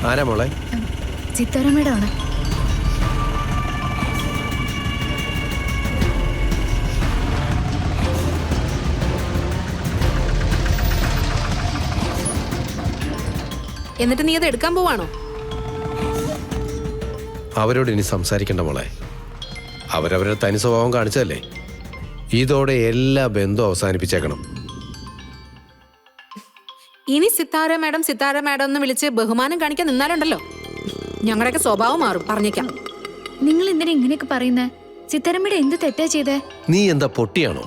ആരാ മോളെ? സിത്താര മേഡം ആണ്. എന്നിട്ട് നീ അത് എടുക്കാൻ പോവാണോ? അവരോട് ഇനി സംസാരിക്കണ്ട മോളെ. അവരവരുടെ തനി സ്വഭാവം കാണിച്ചതല്ലേ. ഇതോടെ എല്ലാ ബന്ധവും അവസാനിപ്പിച്ചേക്കണം. ഇനി സിത്താര മാഡം എന്ന് വിളിച്ച് ബഹുമാനം കാണിക്കാൻ നിന്നാലുണ്ടല്ലോ ഞങ്ങളുടെയൊക്കെ സ്വഭാവം മാറും, പറഞ്ഞേക്കാം. നിങ്ങൾ എന്തിനാ ഇങ്ങനെയൊക്കെ പറയുന്നേ? സിത്താര മേഡം എന്ത് തെറ്റാ ചെയ്തേ? നീ എന്താ പൊട്ടിയാണോ?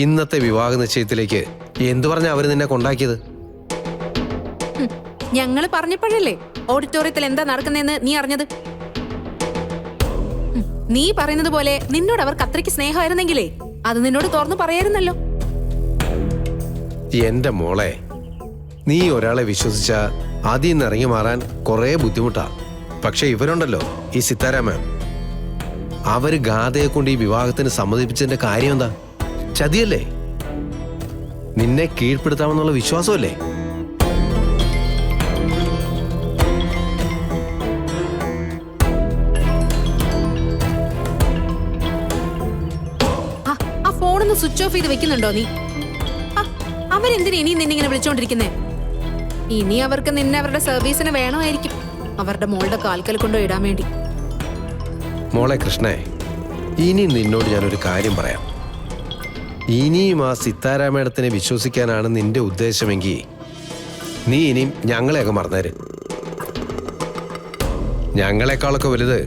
ഇന്നത്തെ വിവാഹ നിശ്ചയത്തിലേക്ക് എന്തു പറഞ്ഞാ അവര് നിന്നെ കൊണ്ടാക്കിയത്? ഞങ്ങള് പറഞ്ഞപ്പോഴല്ലേ ഓഡിറ്റോറിയത്തിൽ എന്താ നടക്കുന്നതെന്ന് നീ അറിഞ്ഞത്. നീ പറയുന്നത് പോലെ നിന്നോട് അവർക്ക് അത്രയ്ക്ക് സ്നേഹമായിരുന്നെങ്കിലേ അത് നിന്നോട് തുറന്നു പറയായിരുന്നല്ലോ. എന്റെ മോളെ, നീ ഒരാളെ വിശ്വസിച്ച അതിൽ നിന്ന് ഇറങ്ങി മാറാൻ കുറെ ബുദ്ധിമുട്ടാ. പക്ഷെ ഇവരുണ്ടല്ലോ, ഈ സിത്താര മാം, അവര് ഗാഥയെ കൊണ്ട് ഈ വിവാഹത്തിന് സമ്മതിപ്പിച്ചതിന്റെ കാര്യം എന്താ? ചതിയല്ലേ? നിന്നെ കീഴ്പ്പെടുത്താമെന്നുള്ള വിശ്വാസമല്ലേ? ആ ഫോണൊന്ന് സ്വിച്ച് ഓഫ് ചെയ്ത് വെക്കുന്നുണ്ടോ നീ? അവരെന്തിനാ ഇനി നിന്നിങ്ങനെ വിളിച്ചോണ്ടിരിക്കുന്നേ? ഇനി അവർക്ക് നിന്നെ അവരുടെ സർവീസിന് വേണമായിരിക്കും, അവരുടെ മോളുടെ കാൽക്കൽ കൊണ്ടോ ഇടാൻ വേണ്ടി. മോളെ കൃഷ്ണേ, ഇനി നിന്നോട് ഞാനൊരു കാര്യം പറയാം. ഇനിയും ആ സിത്താര മേഡത്തിനെ വിശ്വസിക്കാനാണ് നിന്റെ ഉദ്ദേശമെങ്കിൽ നീ ഇനിയും ഞങ്ങളെയൊക്കെ മറന്നേര്. ഞങ്ങളെക്കാളൊക്കെ വലുത്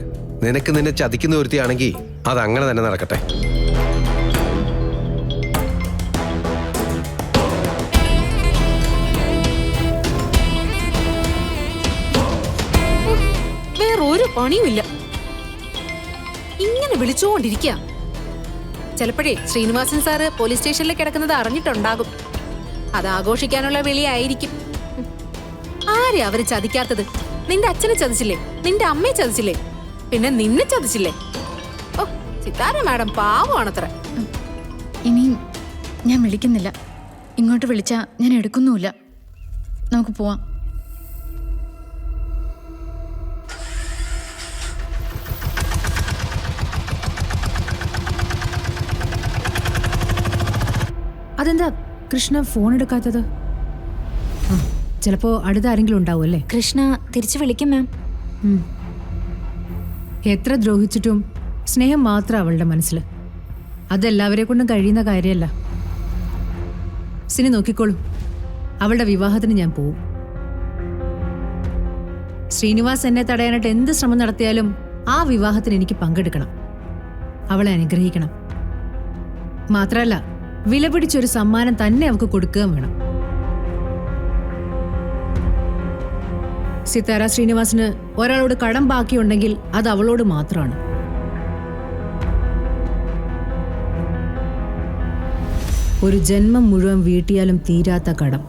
നിനക്ക് നിന്നെ ചതിക്കുന്ന ഒരുത്തിയാണെങ്കിൽ അതങ്ങനെ തന്നെ നടക്കട്ടെ. വേറൊരു പണിയുമില്ല, ഇങ്ങനെ വിളിച്ചുകൊണ്ടിരിക്കുക. ചിലപ്പോഴേ ശ്രീനിവാസൻ സാറ് പോലീസ് സ്റ്റേഷനിൽ കിടക്കുന്നത് അറിഞ്ഞിട്ടുണ്ടാകും. അത് ആഘോഷിക്കാനുള്ള വിളിയായിരിക്കും. ആരെ അവര് ചതിക്കാത്തത്? നിന്റെ അച്ഛനെ ചതിച്ചില്ലേ? നിന്റെ അമ്മയെ ചതിച്ചില്ലേ? പിന്നെ നിന്നെ ചതിച്ചില്ലേ? ഓ, സിത്താര മാഡം പാവമാണത്ര. ഇനി ഞാൻ വിളിക്കുന്നില്ല. ഇങ്ങോട്ട് വിളിച്ചാ ഞാൻ എടുക്കുന്നുമില്ല. നമുക്ക് പോവാം. അതെന്താ കൃഷ്ണ ഫോൺ എടുക്കാത്തത്? ചിലപ്പോ അടുത്ത ആരെങ്കിലും ഉണ്ടാവും അല്ലേ? കൃഷ്ണ തിരിച്ചു വിളിക്കും മാം. എത്ര ദ്രോഹിച്ചിട്ടും സ്നേഹം മാത്രം അവളുടെ മനസ്സിൽ. അതെല്ലാവരെ കൊണ്ടും കഴിയുന്ന കാര്യമല്ല. സിനി നോക്കിക്കോളൂ, അവളുടെ വിവാഹത്തിന് ഞാൻ പോവും. ശ്രീനിവാസ് എന്നെ തടയാനായിട്ട് എന്ത് ശ്രമം നടത്തിയാലും ആ വിവാഹത്തിന് എനിക്ക് പങ്കെടുക്കണം. അവളെ അനുഗ്രഹിക്കണം. മാത്രമല്ല, വില പിടിച്ചൊരു സമ്മാനം തന്നെ അവൾക്ക് കൊടുക്കുകയും വേണം. സിത്താര ശ്രീനിവാസിന് ഒരാളോട് കടം ബാക്കിയുണ്ടെങ്കിൽ അത് അവളോട് മാത്രമാണ്. ഒരു ജന്മം മുഴുവൻ വീട്ടിയാലും തീരാത്ത കടം.